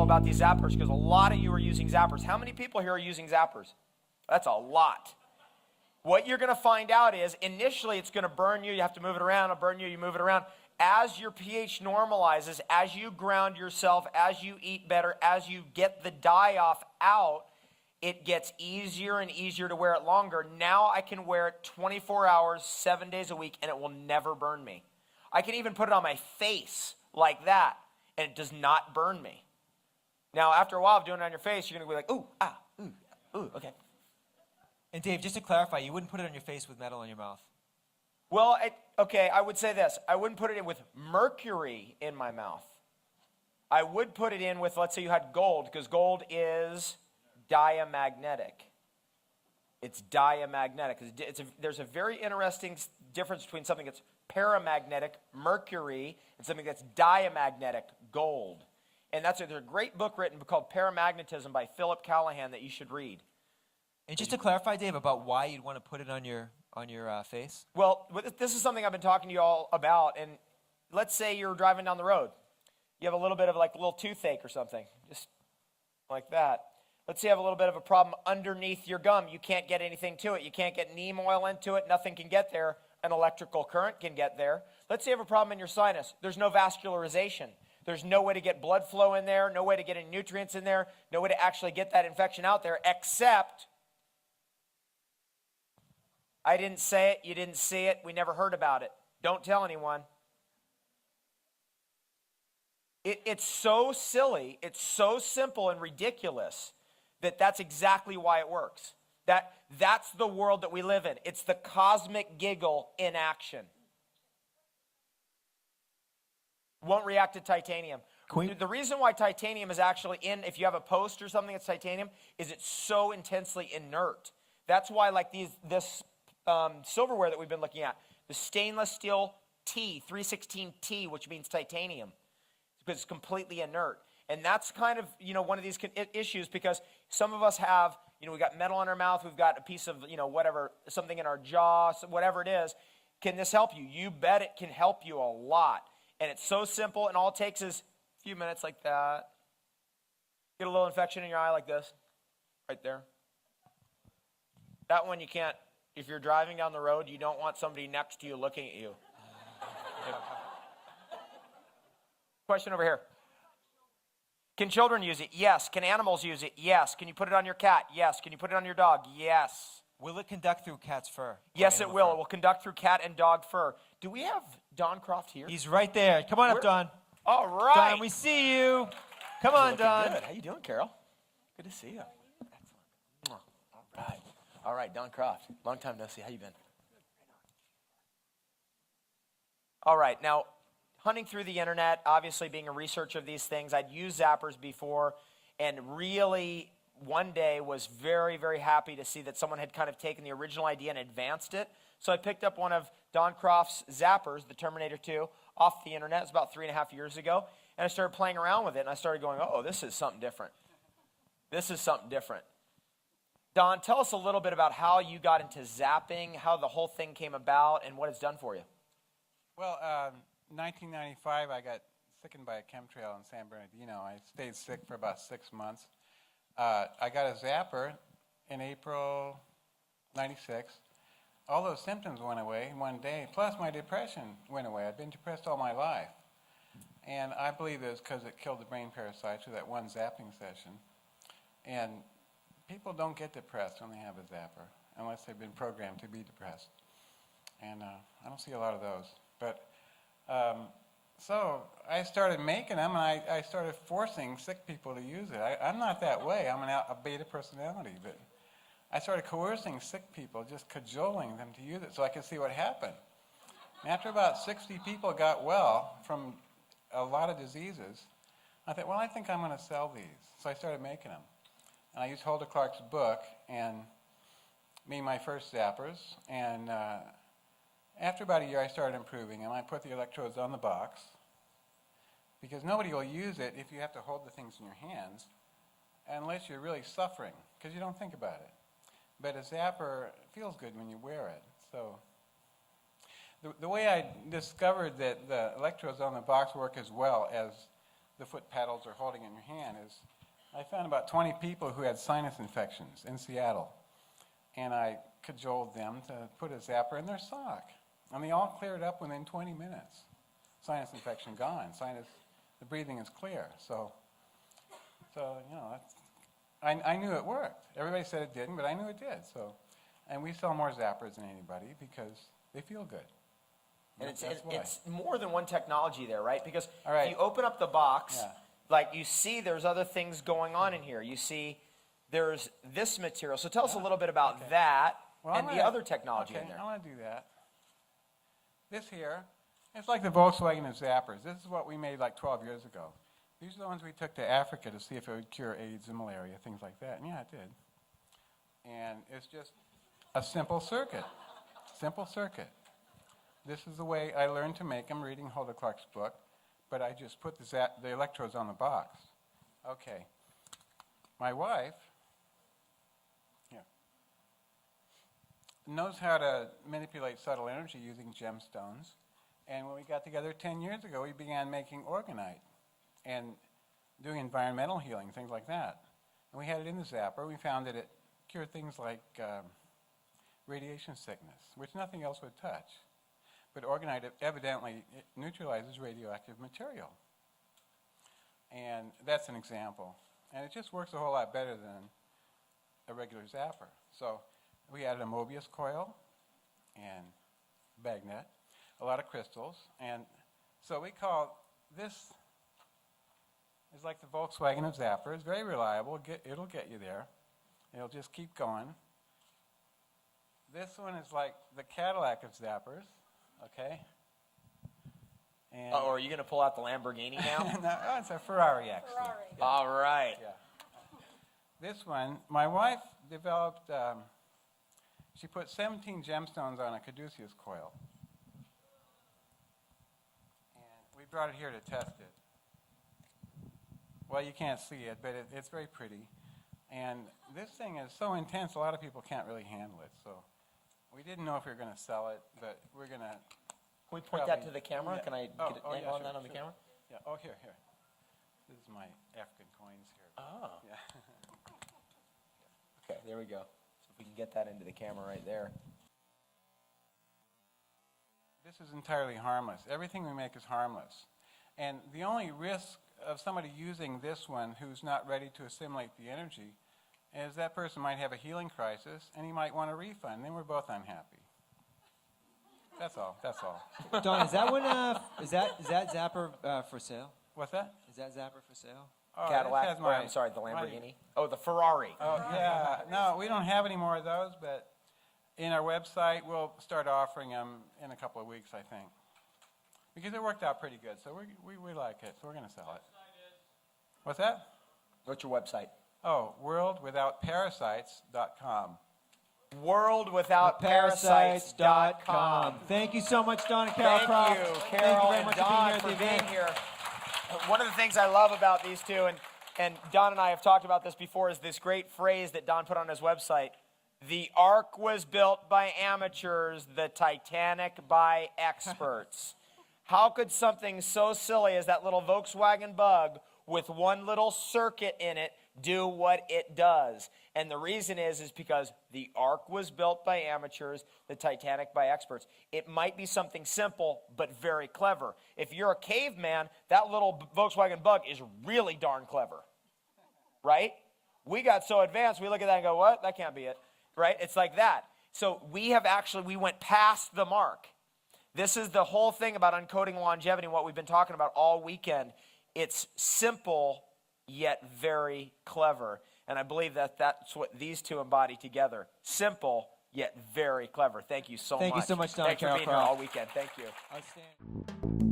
About these zappers, because a lot of you are using zappers. How many people here are using zappers? That's a lot. What you're going to find out is initially it's going to burn you. You have to move it around. It'll burn you. You move it around. As your pH normalizes, as you ground yourself, as you eat better, as you get the die-off out, it gets easier and easier to wear it longer. Now I can wear it 24 hours, 7 days a week, and it will never burn me. I can even put it on my face like that, and it does not burn me. Now, after a while of doing it on your face, you're going to be like, ooh, ah, ooh, okay. And Dave, just to clarify, you wouldn't put it on your face with metal in your mouth? Well, okay, I would say this. I wouldn't put it in with mercury in my mouth. I would put it in with, let's say you had gold, because gold is diamagnetic. It's diamagnetic. There's a very interesting difference between something that's paramagnetic, mercury, and something that's diamagnetic, gold. And there's a great book written called Paramagnetism by Philip Callahan that you should read. And just to clarify, Dave, about why you'd want to put it on your face? Well, this is something I've been talking to you all about. And let's say you're driving down the road. You have a little bit of like a little toothache or something, just like that. Let's say you have a little bit of a problem underneath your gum. You can't get anything to it. You can't get neem oil into it. Nothing can get there. An electrical current can get there. Let's say you have a problem in your sinus. There's no vascularization. There's no way to get blood flow in there, no way to get any nutrients in there, no way to actually get that infection out there, except I didn't say it, you didn't see it, we never heard about it. Don't tell anyone. It's so silly, it's so simple and ridiculous that that's exactly why it works. That's the world that we live in. It's the cosmic giggle in action. Won't react to titanium. The reason why titanium is actually in, if you have a post or something that's titanium, is it's so intensely inert. That's why like this silverware that we've been looking at, the stainless steel T, 316T, which means titanium, because it's completely inert. And that's kind of, one of these issues, because some of us have, we got metal in our mouth, we've got a piece of, whatever, something in our jaw, whatever it is. Can this help you? You bet it can help you a lot. And it's so simple, and all it takes is a few minutes like that. Get a little infection in your eye like this, right there. That one you can't, if you're driving down the road, you don't want somebody next to you looking at you. Question over here. Can children use it? Yes. Can animals use it? Yes. Can you put it on your cat? Yes. Can you put it on your dog? Yes. Will it conduct through cat's fur? Yes, it will. Fur? It will conduct through cat and dog fur. Do we have Don Croft here? He's right there. Come on up, Don. All right. Don, we see you. Come on, Don. Good. How you doing, Carol? Good to see you. Excellent. All right. All right, Don Croft. Long time no see. How you been? All right. Now, hunting through the internet, obviously being a researcher of these things, I'd used zappers before, and really one day was very, very happy to see that someone had kind of taken the original idea and advanced it. So I picked up one of Don Croft's zappers, the Terminator 2, off the internet. It was about 3.5 years ago. And I started playing around with it, and I started going, oh, this is something different. This is something different. Don, tell us a little bit about how you got into zapping, how the whole thing came about, and what it's done for you. Well, 1995, I got sickened by a chemtrail in San Bernardino. I stayed sick for about 6 months. I got a zapper in April 96. All those symptoms went away in one day, plus my depression went away. I'd been depressed all my life. And I believe it was because it killed the brain parasites with that one zapping session. And people don't get depressed when they have a zapper, unless they've been programmed to be depressed. And I don't see a lot of those. But so I started making them, and I started forcing sick people to use it. I'm not that way. I'm a beta personality, but I started coercing sick people, just cajoling them to use it so I could see what happened. And after about 60 people got well from a lot of diseases, I thought, well, I think I'm going to sell these. So I started making them. And I used Hulda Clark's book and made my first zappers. And after about a year, I started improving them. I put the electrodes on the box because nobody will use it if you have to hold the things in your hands unless you're really suffering, because you don't think about it. But a zapper feels good when you wear it. So the way I discovered that the electrodes on the box work as well as the foot paddles are holding in your hand is I found about 20 people who had sinus infections in Seattle. And I cajoled them to put a zapper in their sock. And they all cleared up within 20 minutes. Sinus infection gone. The breathing is clear. So you know, I knew it worked. Everybody said it didn't, but I knew it did. So, and we sell more zappers than anybody because they feel good. And it's more than one technology there, right? Because All right. if you open up the box, Yeah. like you see there's other things going on in here. You see there's this material. So tell us a little bit about that and the other technology in there. I want to do that. This here, it's like the Volkswagen of zappers. This is what we made like 12 years ago. These are the ones we took to Africa to see if it would cure AIDS and malaria, things like that. And yeah, it did. And it's just a simple circuit. Simple circuit. This is the way I learned to make them reading Hulda Clark's book, but I just put the electrodes on the box. Okay. My wife knows how to manipulate subtle energy using gemstones. And when we got together 10 years ago, we began making orgonite and doing environmental healing, things like that. And we had it in the zapper. We found that it cured things like radiation sickness, which nothing else would touch. But orgonite evidently it neutralizes radioactive material. And that's an example. And it just works a whole lot better than a regular zapper. So we added a Mobius coil and bagnet, a lot of crystals. And so we call this is like the Volkswagen of zappers, very reliable. It'll get you there. It'll just keep going. This one is like the Cadillac of zappers, okay? And Oh, are you going to pull out the Lamborghini now? no, it's a Ferrari, actually. Yeah. All right. Yeah. This one, my wife developed, she put 17 gemstones on a caduceus coil. And we brought it here to test it. Well, you can't see it, but it's very pretty. And this thing is so intense, a lot of people can't really handle it. So we didn't know if we were going to sell it, but we're going to. Can we point that to the camera? Yeah. Can I get an angle on that on the camera? Yeah. Oh, here. This is my African coins here. Oh. Yeah. Okay, there we go. So if we can get that into the camera right there. This is entirely harmless. Everything we make is harmless. And the only risk of somebody using this one who's not ready to assimilate the energy is that person might have a healing crisis and he might want a refund. Then we're both unhappy. That's all. Don, is that one? Is that zapper for sale? What's that? Is that zapper for sale? Oh, this Cadillac, has or I'm sorry, the Lamborghini. Oh, the Ferrari. Oh, yeah. No, we don't have any more of those, but in our website, we'll start offering them in a couple of weeks, I think. Because it worked out pretty good, so we like it, so we're going to sell it. What's that? What's your website? Oh, worldwithoutparasites.com. Worldwithoutparasites.com. Thank you so much, Don and Carol Thank Croft. you, Thank you Carol very and much Don, for being for here at the being event. here. One of the things I love about these two, and Don and I have talked about this before, is this great phrase that Don put on his website. The Ark was built by amateurs, the Titanic by experts. How could something so silly as that little Volkswagen Bug with one little circuit in it do what it does? And the reason is because the Ark was built by amateurs, the Titanic by experts. It might be something simple, but very clever. If you're a caveman, that little Volkswagen Bug is really darn clever, right? We got so advanced, we look at that and go, what? That can't be it, right? It's like that. So we went past the mark. This is the whole thing about uncoding longevity, what we've been talking about all weekend. It's simple, yet very clever. And I believe that that's what these two embody together. Simple, yet very clever. Thank you so much. Thank you so much, Don. Thanks for being here all weekend. Thank you. Outstanding.